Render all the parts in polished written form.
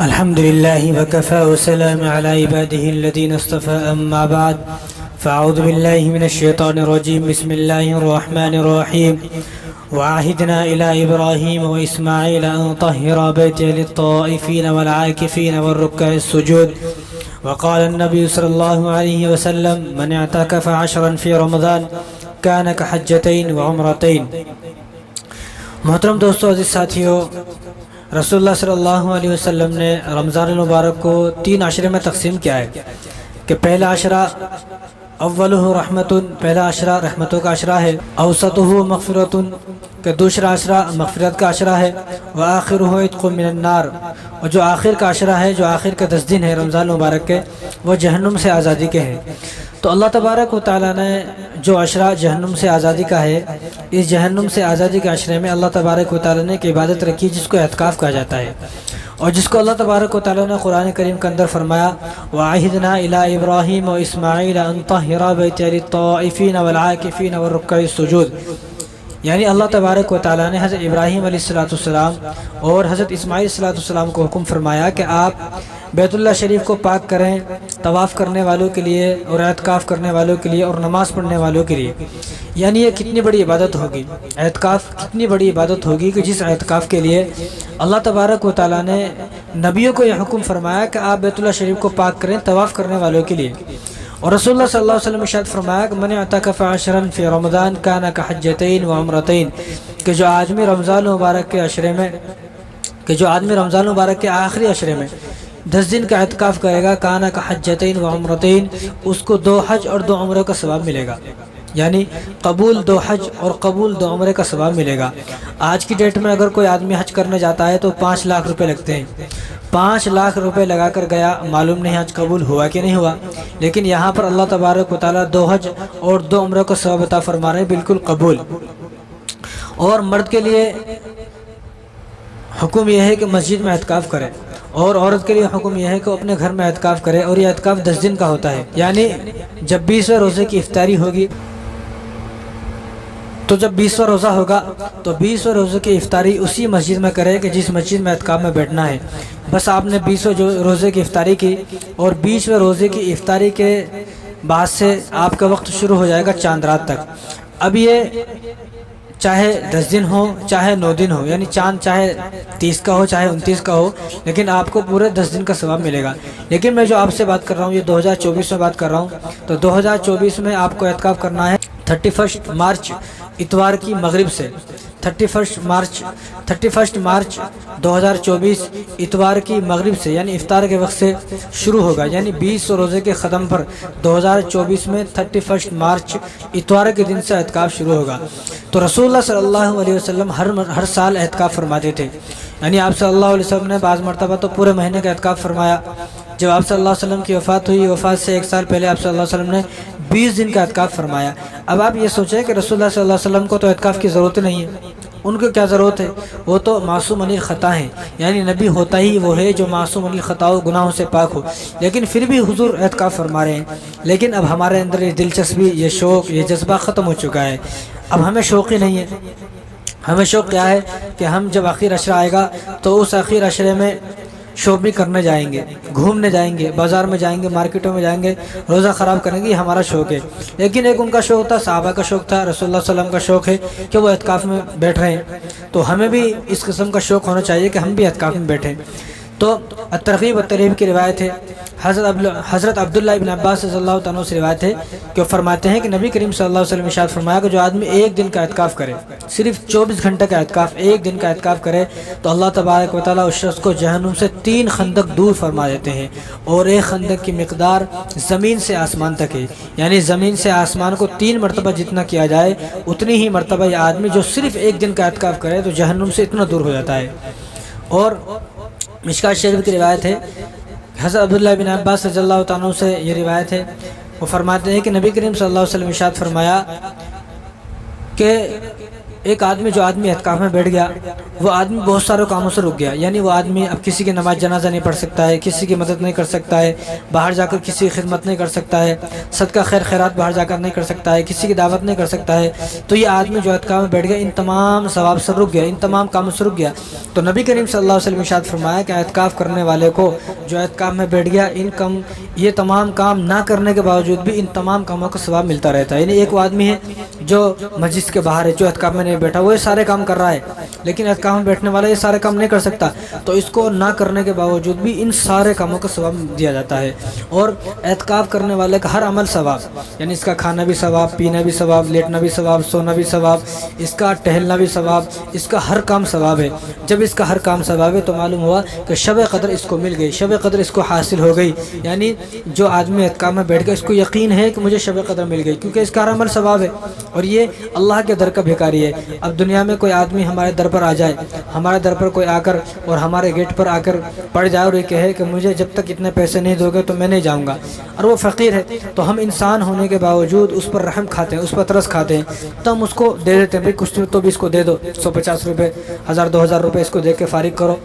الحمد لله وكفى وسلام على عباده الذين اصطفى أما بعد فأعوذ بالله من الشيطان الرجيم بسم الله الرحمن الرحيم وعهدنا إلى إبراهيم وإسماعيل أن طهر بيتي للطائفين والعاكفين والركع السجود وقال النبي صلى الله عليه وسلم من اعتكف 10 في رمضان كان كحجتين وعمرتين۔ محترم دوستو، عزیز ساتھیو، رسول اللہ صلی اللہ علیہ وسلم نے رمضان المبارک کو 3 عشرے میں تقسیم کیا ہے کہ پہلا عشرہ اولہ رحمتن، پہلا عشرہ رحمتوں کا عشرہ ہے، اوسطہ مغفرتن کہ دوسرا عشرہ مغفرت کا عشرہ ہے، وآخرہ عتق من النار، اور جو آخر کا عشرہ ہے، جو آخر کا 10 دن ہے رمضان المبارک کے، وہ جہنم سے آزادی کے ہیں۔ تو اللہ تبارک و تعالیٰ نے جو عشرہ جہنم سے آزادی کا ہے، اس جہنم سے آزادی کے عشرے میں اللہ تبارک و تعالیٰ نے ایک عبادت رکھی جس کو اعتکاف کہا جاتا ہے، اور جس کو اللہ تبارک و تعالیٰ نے قرآن کریم کے اندر فرمایا وَعَهِدْنَا إِلَىٰ إِبْرَاهِيمَ وَإِسْمَاعِيلَ أَن طَهِّرَا بَيْتِيَ لِلطَّائِفِينَ وَالْعَاكِفِينَ وَالرُّكَّعِ السُّجُودِ، یعنی اللہ تبارک و تعالیٰ نے حضرت ابراہیم علیہ السلام اور حضرت اسماعیل علیہ السلام کو حکم فرمایا کہ آپ بیت اللہ شریف کو پاک کریں طواف کرنے والوں کے لیے اور اعتکاف کرنے والوں کے لیے اور نماز پڑھنے والوں کے لیے۔ یعنی یہ کتنی بڑی عبادت ہوگی، اعتکاف کتنی بڑی عبادت ہوگی کہ جس اعتکاف کے لیے اللہ تبارک و تعالیٰ نے نبیوں کو یہ حکم فرمایا کہ آپ بیت اللہ شریف کو پاک کریں طواف کرنے والوں کے لیے، اور رسول اللہ صلی اللہ علیہ وسلم ارشاد فرمایا کہ من اعتکف 10 فی رمضان کان کحجتین وعمرتین، کہ جو آدمی رمضان مبارک کے عشرے میں، کہ جو آدمی رمضان مبارک کے آخری عشرے میں 10 دن کا اعتکاف کرے گا، کان کحجتین وعمرتین، اس کو 2 حج اور 2 عمرے کا ثواب ملے گا، یعنی قبول 2 حج اور قبول 2 عمرے کا ثواب ملے گا۔ آج کی ڈیٹ میں اگر کوئی آدمی حج کرنے جاتا ہے تو 5 لاکھ روپے لگتے ہیں، 5 لاکھ روپے لگا کر گیا، معلوم نہیں حج قبول ہوا کہ نہیں ہوا، لیکن یہاں پر اللہ تبارک و تعالیٰ 2 حج اور 2 عمرے کا ثواب عطا فرما رہے ہیں، بالکل قبول۔ اور مرد کے لیے حکم یہ ہے کہ مسجد میں اعتکاف کرے، اور عورت کے لیے حکم یہ ہے کہ اپنے گھر میں اعتکاف کرے، اور یہ اعتکاف 10 دن کا ہوتا ہے، یعنی جب 20ویں روزے کی افطاری ہوگی تو جب 20واں روزہ ہوگا تو 20ویں روزے کی افطاری اسی مسجد میں کرے کہ جس مسجد میں اعتکاف میں بیٹھنا ہے۔ بس آپ نے 20ویں روزے کی افطاری کی، اور 20ویں روزے کی افطاری کے بعد سے آپ کا وقت شروع ہو جائے گا چاند رات تک۔ اب یہ چاہے 10 دن ہو چاہے 9 دن ہو، یعنی چاند چاہے 30 کا ہو چاہے 29 کا ہو، لیکن آپ کو پورے 10 دن کا ثواب ملے گا۔ لیکن میں جو آپ سے بات کر رہا ہوں یہ 2024 میں بات کر رہا ہوں، تو 2024 میں آپ کو اعتکاف کرنا ہے 31 مارچ اتوار کی مغرب سے، 31 مارچ 2024 اتوار کی مغرب سے، یعنی افطار کے وقت سے شروع ہوگا، یعنی 20 روزے کے ختم پر 2024 میں 31 مارچ اتوار کے دن سے اعتکاف شروع ہوگا۔ تو رسول اللہ صلی اللہ علیہ وسلم ہر سال اعتکاف فرماتے تھے، یعنی آپ صلی اللہ علیہ وسلم نے بعض مرتبہ تو پورے مہینے کا اعتکاف فرمایا۔ جب آپ صلی اللہ علیہ وسلم کی وفات ہوئی، وفات سے 1 سال پہلے آپ صلی اللہ علیہ وسلم نے 20 دن کا اعتکاف فرمایا۔ اب آپ یہ سوچیں کہ رسول اللہ صلی اللہ علیہ وسلم کو تو اعتکاف کی ضرورت نہیں ہے، ان کو کیا ضرورت ہے، وہ تو معصوم عن الخطا ہیں، یعنی نبی ہوتا ہی وہ ہے جو معصوم عن الخطا و گناہوں سے پاک ہو، لیکن پھر بھی حضور اعتکاف فرما رہے ہیں۔ لیکن اب ہمارے اندر یہ دلچسپی، یہ شوق، یہ جذبہ ختم ہو چکا ہے، اب ہمیں شوق ہی نہیں ہے۔ ہمیں شوق کیا ہے کہ ہم جب آخر عشرہ آئے گا تو اس آخر عشرے میں شاپنگ کرنے جائیں گے، گھومنے جائیں گے، بازار میں جائیں گے، مارکیٹوں میں جائیں گے، روزہ خراب کریں گے، یہ ہمارا شوق ہے۔ لیکن ایک ان کا شوق تھا، صحابہ کا شوق تھا، رسول اللہ صلی اللہ علیہ وسلم کا شوق ہے کہ وہ اعتکاف میں بیٹھ رہے ہیں، تو ہمیں بھی اس قسم کا شوق ہونا چاہیے کہ ہم بھی اعتکاف میں بیٹھیں۔ تو الترغیب والترہیب کی روایت ہے، حضرت عبداللہ ابن عباس رضی اللہ تعالیٰ سے روایت ہے کہ وہ فرماتے ہیں کہ نبی کریم صلی اللہ علیہ وسلم ارشاد فرمایا کہ جو آدمی 1 دن کا اعتکاف کرے، صرف 24 گھنٹے کا اعتکاف، 1 دن کا اعتکاف کرے، تو اللہ تبارک و تعالیٰ اس شخص کو جہنم سے 3 خندق دور فرما دیتے ہیں، اور 1 خندق کی مقدار زمین سے آسمان تک ہے، یعنی زمین سے آسمان کو 3 مرتبہ جتنا کیا جائے اتنی ہی مرتبہ یہ آدمی جو صرف 1 دن کا اعتکاف کرے تو جہنم سے اتنا دور ہو جاتا ہے۔ اور مشکات شریف کی روایت ہے، حضرت عبداللہ بن عباس رضی اللہ تعالیٰ سے یہ روایت ہے، وہ فرماتے ہیں کہ نبی کریم صلی اللہ علیہ وسلم ارشاد فرمایا کہ ایک آدمی جو آدمی اعتکاف میں بیٹھ گیا وہ آدمی بہت سارے کاموں سے رک گیا، یعنی وہ آدمی اب کسی کی نماز جنازہ نہیں پڑھ سکتا ہے، کسی کی مدد نہیں کر سکتا ہے، باہر جا کر کسی کی خدمت نہیں کر سکتا ہے، صدقہ خیر خیرات باہر جا کر نہیں کر سکتا ہے، کسی کی دعوت نہیں کر سکتا ہے۔ تو یہ آدمی جو اعتکاف میں بیٹھ گیا ان تمام ثواب سے رک گیا، ان تمام کاموں سے رک گیا۔ تو نبی کریم صلی اللہ علیہ وسلم ارشاد فرمایا کہ اعتکاف کرنے والے کو جو اعتکاف میں بیٹھ گیا یہ تمام کام نہ کرنے کے باوجود بھی ان تمام کاموں کا ثواب ملتا رہتا ہے۔ یعنی ایک وہ آدمی ہے جو مسجد کے باہر ہے، جو اعتکاف میں نہیں بیٹھا، وہ یہ سارے کام کر رہا ہے، لیکن اعتکاف میں بیٹھنے والا یہ سارے کام نہیں کر سکتا، تو اس کو نہ کرنے کے باوجود بھی ان سارے کاموں کا ثواب دیا جاتا ہے۔ اور اعتکاف کرنے والے کا ہر عمل ثواب، یعنی اس کا کھانا بھی ثواب، پینا بھی ثواب، لیٹنا بھی ثواب، سونا بھی ثواب، اس کا ٹہلنا بھی ثواب، اس کا ہر کام ثواب ہے۔ جب اس کا ہر کام ثواب ہے تو معلوم ہوا کہ شب قدر اس کو مل گئی، شب قدر اس کو حاصل ہو گئی۔ یعنی جو آدمی اعتکاف میں بیٹھ گیا اس کو یقین ہے کہ مجھے شب قدر مل گئی، کیونکہ اس کا ہر عمل ثواب ہے اور یہ اللہ کے در کا بھیکاری ہے۔ اب دنیا میں کوئی آدمی ہمارے در پر آ جائے، ہمارے در پر کوئی آ کر اور ہمارے گیٹ پر آ کر پڑ جائے اور یہ کہے کہ مجھے جب تک اتنے پیسے نہیں دو گے تو میں نہیں جاؤں گا، اور وہ فقیر ہے، تو ہم انسان ہونے کے باوجود اس پر رحم کھاتے ہیں، اس پر ترس کھاتے ہیں، تو ہم اس کو دے دیتے ہیں، بھائی کچھ تو بھی اس کو دے دو، 150 روپے، 1000 2000 روپے اس کو دے کے فارغ کرو،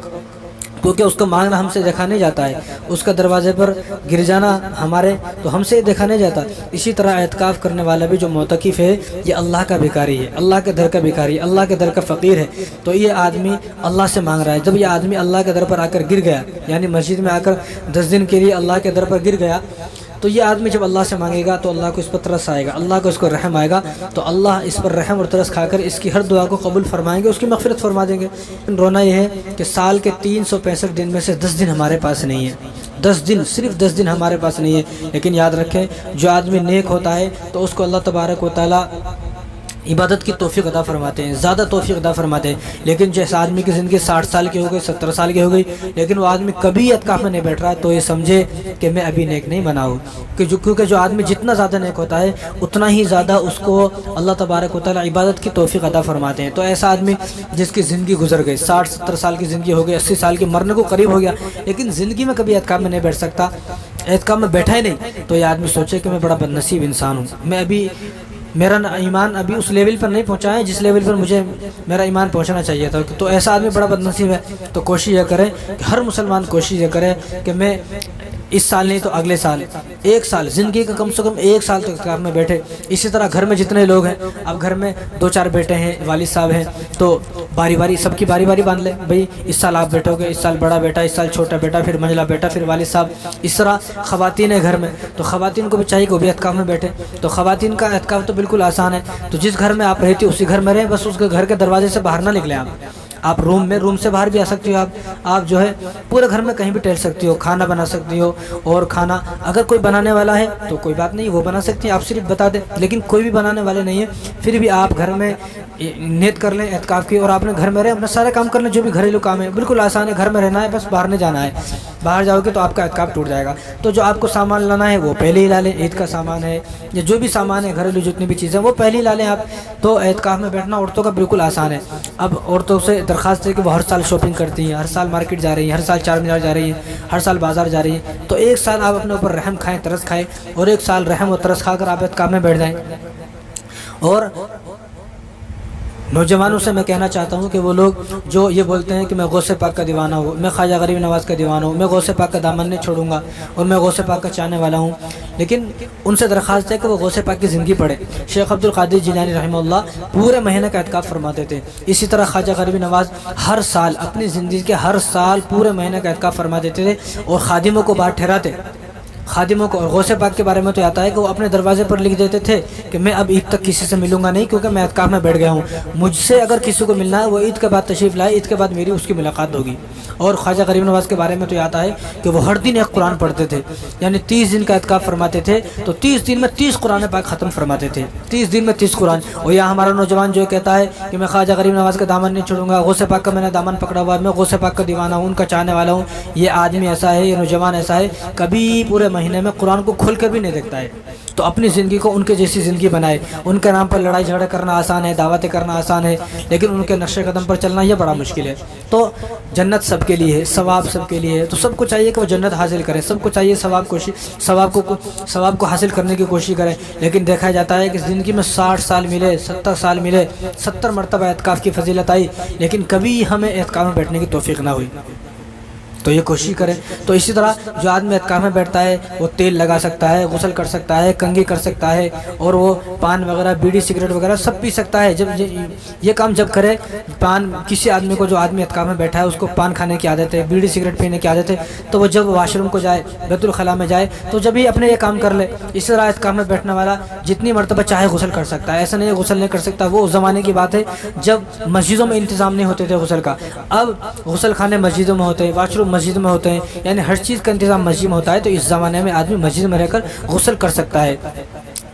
کیونکہ اس کا مانگنا ہم سے دیکھا نہیں جاتا ہے، اس کا دروازے پر گر جانا ہمارے تو ہم سے دیکھا نہیں جاتا۔ اسی طرح اعتکاف کرنے والا بھی جو معتکف ہے یہ اللہ کا بھیکاری ہے، اللہ کے در کا بھیکاری ہے، اللہ کے در کا فقیر ہے، تو یہ آدمی اللہ سے مانگ رہا ہے۔ جب یہ آدمی اللہ کے در پر آ کر گر گیا، یعنی مسجد میں آ کر 10 دن کے لیے اللہ کے در پر گر گیا، تو یہ آدمی جب اللہ سے مانگے گا تو اللہ کو اس پر ترس آئے گا، اللہ کو اس کو رحم آئے گا، تو اللہ اس پر رحم اور ترس کھا کر اس کی ہر دعا کو قبول فرمائیں گے، اس کی مغفرت فرما دیں گے۔ رونا یہ ہے کہ سال کے 365 دن میں سے 10 دن ہمارے پاس نہیں ہے، 10 دن، صرف 10 دن ہمارے پاس نہیں ہے۔ لیکن یاد رکھیں جو آدمی نیک ہوتا ہے تو اس کو اللہ تبارک و تعالیٰ عبادت کی توفیق عطا فرماتے ہیں، زیادہ توفیق عطا فرماتے ہیں۔ لیکن جیسے آدمی کی زندگی 60 سال کی ہو گئی، 70 سال کی ہو گئی، لیکن وہ آدمی کبھی اعتکاف میں نہیں بیٹھ رہا ہے، تو یہ سمجھے کہ میں ابھی نیک نہیں بنا ہوں، کیونکہ جو آدمی جتنا زیادہ نیک ہوتا ہے اتنا ہی زیادہ اس کو اللہ تبارک و تعالیٰ عبادت کی توفیق عطا فرماتے ہیں۔ تو ایسا آدمی جس کی زندگی گزر گئی، 60-70 سال کی زندگی ہو گئی، 80 سال کی مرنے کو قریب ہو گیا، لیکن زندگی میں کبھی اعتکاف میں نہیں بیٹھ سکتا، اعتکاف میں بیٹھا ہی نہیں، تو یہ آدمی سوچے کہ میں بڑا بد نصیب انسان ہوں، میں ابھی میرا ایمان ابھی اس لیول پر نہیں پہنچا ہے جس لیول پر مجھے میرا ایمان پہنچنا چاہیے تھا، تو ایسا آدمی بڑا بدنصیب ہے۔ تو کوشش یہ کرے کہ ہر مسلمان کوشش یہ کرے کہ میں اس سال نہیں تو اگلے سال، 1 سال زندگی کا کم سے کم 1 سال تک اعتکاف میں بیٹھے۔ اسی طرح گھر میں جتنے لوگ ہیں، اب گھر میں 2-4 بیٹے ہیں، والد صاحب ہیں، تو باری باری سب کی باری باری باندھ لے، بھئی اس سال آپ بیٹھو گے، اس سال بڑا بیٹا، اس سال چھوٹا بیٹا، پھر منجلا بیٹا، پھر والد صاحب۔ اس طرح خواتین ہیں گھر میں، تو خواتین کو بھی چاہیے کہ وہ بھی اعتکاف میں بیٹھے۔ تو خواتین کا اعتکاف تو بالکل آسان ہے، تو جس گھر میں آپ رہتی اسی گھر میں رہیں، بس اس کے گھر کے دروازے سے باہر نہ نکلیں آپ روم سے باہر بھی آ سکتی ہو، آپ جو ہے پورے گھر میں کہیں بھی ٹہل سکتی ہو، کھانا بنا سکتی ہو، اور کھانا اگر کوئی بنانے والا ہے تو کوئی بات نہیں، وہ بنا سکتی ہے، آپ صرف بتا دیں، لیکن کوئی بھی بنانے والے نہیں ہے پھر بھی آپ گھر میں نیت کر لیں اعتکاف کی، اور آپ نے گھر میں رہیں، اپنا سارے کام کر لیں، جو بھی گھریلو کام ہے بالکل آسان ہے، گھر میں رہنا ہے، بس باہر نہیں جانا ہے، باہر جاؤ گے تو آپ کا اعتکاف ٹوٹ جائے گا۔ تو جو آپ کو سامان لانا ہے وہ پہلے ہی لا لیں، عید کا سامان ہے یا جو بھی سامان ہے گھریلو جتنی بھی چیزیں وہ پہلے ہی لا لیں آپ۔ تو اعتکاف میں بیٹھنا عورتوں کا بالکل آسان ہے۔ اب عورتوں سے درخواست ہے کہ وہ ہر سال شاپنگ کرتی ہیں، ہر سال مارکیٹ جا رہی ہیں، ہر سال چار مینار جا رہی ہیں، ہر سال بازار جا رہی ہیں، تو 1 سال آپ اپنے اوپر رحم کھائیں، ترس کھائیں، اور 1 سال رحم و ترس کھا کر آپ اعتکاف میں بیٹھ جائیں۔ اور نوجوانوں سے میں کہنا چاہتا ہوں کہ وہ لوگ جو یہ بولتے ہیں کہ میں غوث پاک کا دیوانہ ہوں، میں خواجہ غریب نواز کا دیوانہ ہوں، میں غوث پاک کا دامن نہیں چھوڑوں گا اور میں غوث پاک کا چاہنے والا ہوں، لیکن ان سے درخواست ہے کہ وہ غوث پاک کی زندگی پڑھے۔ شیخ عبد القادر جیلانی رحمہ اللہ پورے مہینے کا اعتکاف فرماتے تھے، اسی طرح خواجہ غریب نواز ہر سال اپنی زندگی کے ہر سال پورے مہینے کا اعتکاف فرما دیتے تھے، اور خادموں کو باہر ٹھہراتے، خادموں کو۔ اور غوث پاک کے بارے میں تو آتا ہے کہ وہ اپنے دروازے پر لکھ دیتے تھے کہ میں اب عید تک کسی سے ملوں گا نہیں، کیونکہ میں اعتکاف میں بیٹھ گیا ہوں، مجھ سے اگر کسی کو ملنا ہے وہ عید کے بعد تشریف لائے، عید کے بعد میری اس کی ملاقات ہوگی۔ اور خواجہ غریب نواز کے بارے میں تو آتا ہے کہ وہ ہر دن ایک قرآن پڑھتے تھے، یعنی 30 دن کا اعتکاف فرماتے تھے تو 30 دن میں 30 قرآن پاک ختم فرماتے تھے، 30 دن میں 30 قرآن۔ اور یہاں ہمارا نوجوان جو کہتا ہے کہ میں خواجہ غریب نواز کا دامن نہیں چھوڑوں گا، غوث پاک کا میں نے دامن پکڑا ہوا ہے، میں غوث پاک کا دیوانہ ہوں، ان کا چاہنے والا ہوں، یہ آدمی ایسا ہے، یہ نوجوان ایسا ہے، کبھی پورے مہینے میں قرآن کو کھول کر بھی نہیں دیکھتا ہے، تو اپنی زندگی کو ان کے جیسی زندگی بنائے۔ ان کے نام پر لڑائی جھگڑا کرنا آسان ہے، دعوتیں کرنا آسان ہے، لیکن ان کے نقش قدم پر چلنا یہ بڑا مشکل ہے۔ تو جنت سب کے لیے ہے، ثواب سب کے لیے ہے، تو سب کو چاہیے کہ وہ جنت حاصل کرے، سب کو چاہیے ثواب کو حاصل کرنے کی کوشش کرے۔ لیکن دیکھا جاتا ہے کہ زندگی میں 60 سال ملے، 70 سال ملے، 70 مرتبہ اعتکاف کی فضیلت آئی، لیکن کبھی ہمیں اعتکاف میں بیٹھنے کی توفیق نہ ہوئی۔ تو یہ کوشش کریں۔ تو اسی طرح جو آدمی اعتکاف میں بیٹھتا ہے وہ تیل لگا سکتا ہے، غسل کر سکتا ہے، کنگھی کر سکتا ہے، اور وہ پان وغیرہ، بیڑی سگریٹ وغیرہ سب پی سکتا ہے۔ جب یہ کام جب کرے، پان کسی آدمی کو، جو آدمی اعتکاف میں بیٹھا ہے اس کو پان کھانے کی عادت ہے، بیڑی سگریٹ پینے کی عادت ہے، تو وہ جب واش روم کو جائے، بیت الخلاء میں جائے، تو جب ہی اپنے یہ کام کر لے۔ اسی طرح اعتکاف میں بیٹھنے والا جتنی مرتبہ چاہے غسل کر سکتا ہے، ایسا نہیں ہے غسل نہیں کر سکتا۔ وہ اس زمانے کی بات ہے جب مسجدوں میں انتظام نہیں ہوتے تھے غسل کا، اب غسل خانے مسجدوں میں ہوتے ہیں، واش روم مسجد میں ہوتے ہیں، یعنی ہر چیز کا انتظام مسجد میں ہوتا ہے، تو اس زمانے میں آدمی مسجد میں رہ کر غسل کر سکتا ہے۔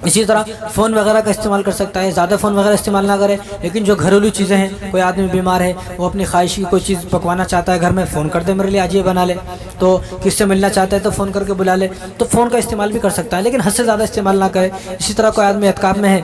اسی طرح فون وغیرہ کا استعمال کر سکتا ہے، زیادہ فون وغیرہ استعمال نہ کرے، لیکن جو گھریلو چیزیں ہیں، کوئی آدمی بیمار ہے، وہ اپنی خواہش کی کوئی چیز پکوانا چاہتا ہے گھر میں، فون کر دے میرے لیے آج یہ بنا لے، تو کس سے ملنا چاہتا ہے تو فون کر کے بلا لے، تو فون کا استعمال بھی کر سکتا ہے، لیکن حد سے زیادہ استعمال نہ کرے۔ اسی طرح کوئی آدمی اعتکاف میں ہے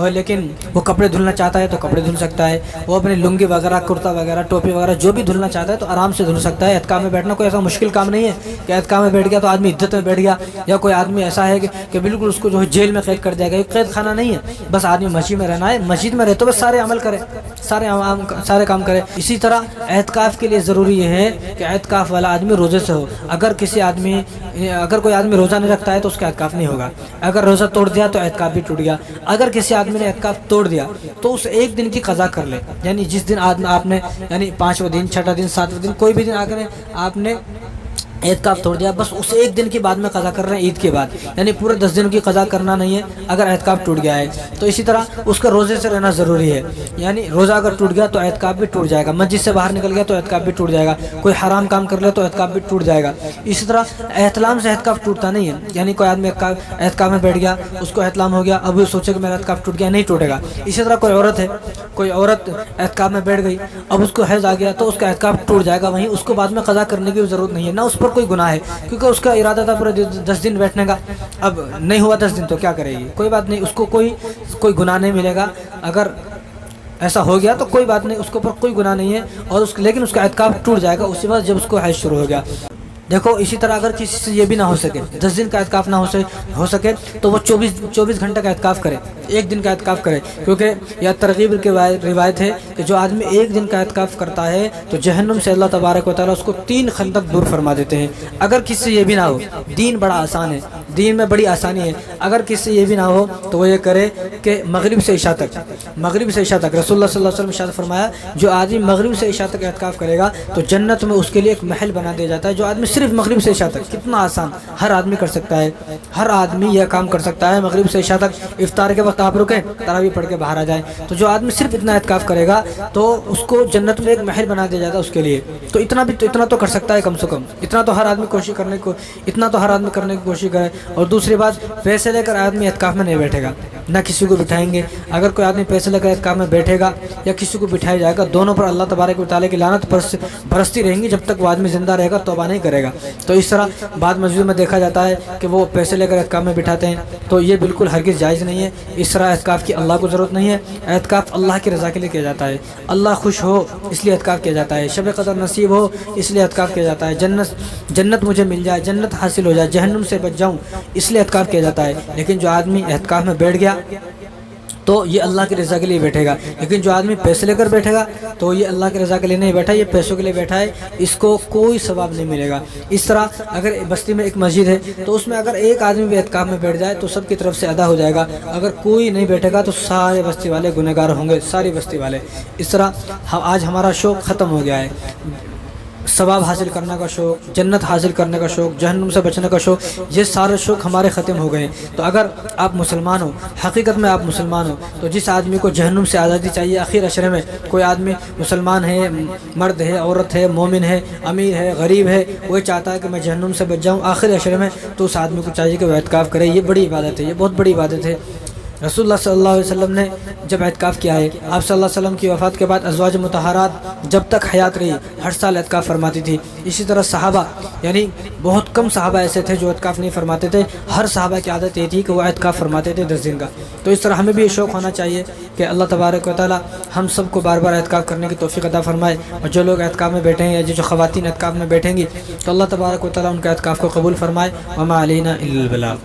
لیکن وہ کپڑے دھلنا چاہتا ہے تو کپڑے دھل سکتا ہے، وہ اپنی لنگی وغیرہ، کرتا وغیرہ، ٹوپی وغیرہ جو بھی دھلنا چاہتا ہے تو آرام سے دھل سکتا ہے۔ اعتکاف میں بیٹھنا کوئی ایسا مشکل کام نہیں ہے کہ اعتکاف میں بیٹھ گیا تو آدمی عدت میں بیٹھ گیا، یا کوئی آدمی ایسا ہے کہ بالکل اس کو جو ہے جیل میں قید کر دیا گیا۔ یہ قید خانہ نہیں ہے، بس آدمی مسجد میں رہنا ہے، مسجد میں رہتے ہوئے سارے عمل کرے، سارے کام کرے۔ اسی طرح اعتکاف کے لیے ضروری یہ ہے کہ اعتکاف والا آدمی روزے سے ہو۔ اگر کوئی آدمی روزہ نہیں رکھتا ہے تو اس کا اعتکاف نہیں ہوگا، اگر روزہ توڑ دیا تو اعتکاف بھی ٹوٹ گیا۔ اگر کسی آدمی نے اعتکاف توڑ دیا تو اس ایک دن کی قضا کر لے، یعنی جس دن آپ نے، یعنی 5واں دن، 6واں دن، 7واں دن، کوئی بھی دن آپ نے اعتکاف توڑ دیا، بس اس ایک دن کے بعد میں قضا کر رہے ہیں، عید کے بعد، یعنی پورے 10 دن کی قضا کرنا نہیں ہے اگر اعتکاف ٹوٹ گیا ہے۔ تو اسی طرح اس کا روزے سے رہنا ضروری ہے، یعنی روزہ اگر ٹوٹ گیا تو اعتکاف بھی ٹوٹ جائے گا، مسجد سے باہر نکل گیا تو اعتکاف بھی ٹوٹ جائے گا، کوئی حرام کام کر لے تو اعتکاف بھی ٹوٹ جائے گا۔ اسی طرح احتلام سے اعتکاف ٹوٹتا نہیں ہے، یعنی کوئی آدمی اعتکاف میں بیٹھ گیا، اس کو احتلام ہو گیا، اب وہ سوچے کہ میرا اعتکاف ٹوٹ گیا، نہیں ٹوٹے گا۔ اسی طرح کوئی عورت اعتکاف میں بیٹھ گئی، اب اس کو حیض آ گیا تو اس کا اعتکاف ٹوٹ جائے گا، وہیں اس کو بعد میں قضا کرنے کی ضرورت نہیں ہے، نہ اس پر کوئی گناہ ہے، کیونکہ اس کا ارادہ تھا پورے 10 دن بیٹھنے کا، اب نہیں ہوا 10 دن تو کیا کرے گی، کوئی بات نہیں، اس کو کوئی گناہ نہیں ملے گا۔ اگر ایسا ہو گیا تو کوئی بات نہیں، اس کے اوپر کوئی گناہ نہیں ہے، اور لیکن اس کا اعتکاف ٹوٹ جائے گا اسی وقت جب اس کو حیض شروع ہو گیا۔ دیکھو اسی طرح اگر کسی سے یہ بھی نہ ہو سکے، 10 دن کا اعتکاف نہ ہو سکے تو وہ 24 گھنٹے کا اعتکاف کرے، ایک دن کا اعتکاف کرے، کیونکہ یہ ترغیب کی روایت ہے کہ جو آدمی ایک دن کا اعتکاف کرتا ہے تو جہنم سے اللہ تبارک و تعالیٰ اس کو 3 خندق دور فرما دیتے ہیں۔ اگر کسی سے یہ بھی نہ ہو، دین بڑا آسان ہے، دین میں بڑی آسانی ہے، اگر کسی سے یہ بھی نہ ہو تو وہ یہ کرے کہ مغرب سے عشاء تک رسول اللہ صلی اللہ علیہ وسلم نے ارشاد فرمایا، جو آدمی مغرب سے عشاء تک اعتکاف کرے گا تو جنت میں اس کے لیے ایک محل بنا دیا جاتا ہے۔ جو آدمی صرف مغرب سے عشاء تک، کتنا آسان، ہر آدمی کر سکتا ہے، ہر آدمی یہ کام کر سکتا ہے، مغرب سے عشاء تک، افطار کے وقت آپ رکیں، تراویح پڑھ کے باہر آ جائیں، تو جو آدمی صرف اتنا اعتکاف کرے گا تو اس کو جنت میں ایک محل بنا دیا جاتا ہے اس کے لیے۔ تو اتنا تو کر سکتا ہے کم سے کم، اتنا تو ہر آدمی کرنے کی کوشش کرے۔ اور دوسری بات، پیسے لے کر آدمی اعتکاف میں نہیں بیٹھے گا، نہ کسی کو بٹھائیں گے۔ اگر کوئی آدمی پیسے لے کر اعتکاف میں بیٹھے گا یا کسی کو بٹھایا جائے گا، دونوں پر اللہ تبارک و تعالیٰ کی لعنت برستی رہیں گی جب تک وہ آدمی زندہ رہے گا، توبہ نہیں کرے گا۔ تو اس طرح بعض مسجدوں میں دیکھا جاتا ہے کہ وہ پیسے لے کر اعتکاف میں بٹھاتے ہیں، تو یہ بالکل ہرگز جائز نہیں ہے۔ اس طرح اعتکاف کی اللہ کو ضرورت نہیں ہے، اعتکاف اللہ کی رضا کے لیے کیا جاتا ہے، اللہ خوش ہو اس لیے اعتکاف کیا جاتا ہے، شب قدر نصیب ہو اس لیے اعتکاف کیا جاتا ہے، جنت مجھے مل جائے، جنت حاصل ہو جائے، جہنم سے بچ جاؤں اس لیے اعتکاف کیا جاتا ہے۔ لیکن جو آدمی اعتکاف میں بیٹھ گیا تو یہ اللہ کی رضا کے لیے بیٹھے گا، لیکن جو آدمی پیسے لے کر بیٹھے گا تو یہ اللہ کی رضا کے لیے نہیں بیٹھا، یہ پیسوں کے لیے بیٹھا ہے، اس کو کوئی ثواب نہیں ملے گا۔ اس طرح اگر بستی میں ایک مسجد ہے تو اس میں اگر ایک آدمی بھی اعتکاف میں بیٹھ جائے تو سب کی طرف سے ادا ہو جائے گا، اگر کوئی نہیں بیٹھے گا تو سارے بستی والے گنہگار ہوں گے، ساری بستی والے۔ اس طرح آج ہمارا شوق ختم ہو گیا ہے، ثواب حاصل کرنے کا شوق، جنت حاصل کرنے کا شوق، جہنم سے بچنے کا شوق، یہ سارے شوق ہمارے ختم ہو گئے ہیں۔ تو اگر آپ مسلمان ہو، حقیقت میں آپ مسلمان ہو، تو جس آدمی کو جہنم سے آزادی چاہیے، آخر عشرے میں کوئی آدمی مسلمان ہے، مرد ہے، عورت ہے، مومن ہے، امیر ہے، غریب ہے، وہ چاہتا ہے کہ میں جہنم سے بچ جاؤں آخر عشرے میں، تو اس آدمی کو چاہیے کہ وہ اعتکاف کرے۔ یہ بڑی عبادت ہے، یہ بہت بڑی عبادت ہے۔ رسول اللہ صلی اللہ علیہ وسلم نے جب اعتکاف کیا ہے، آپ صلی اللہ علیہ وسلم کی وفات کے بعد ازواج مطہرات جب تک حیات رہی ہر سال اعتکاف فرماتی تھی۔ اسی طرح صحابہ، یعنی بہت کم صحابہ ایسے تھے جو اعتکاف نہیں فرماتے تھے، ہر صحابہ کی عادت یہ تھی کہ وہ اعتکاف فرماتے تھے 10 دن کا۔ تو اس طرح ہمیں بھی یہ شوق ہونا چاہیے کہ اللہ تبارک و تعالی ہم سب کو بار بار اعتکاف کرنے کی توفیق عطا فرمائے، اور جو لوگ اعتکاف میں بیٹھے ہیں یا جو خواتین اعتکاف میں بیٹھیں گی تو اللہ تبارک و تعالی ان کے اعتکاف کو قبول فرمائے۔ وما علینا الا البلاغ۔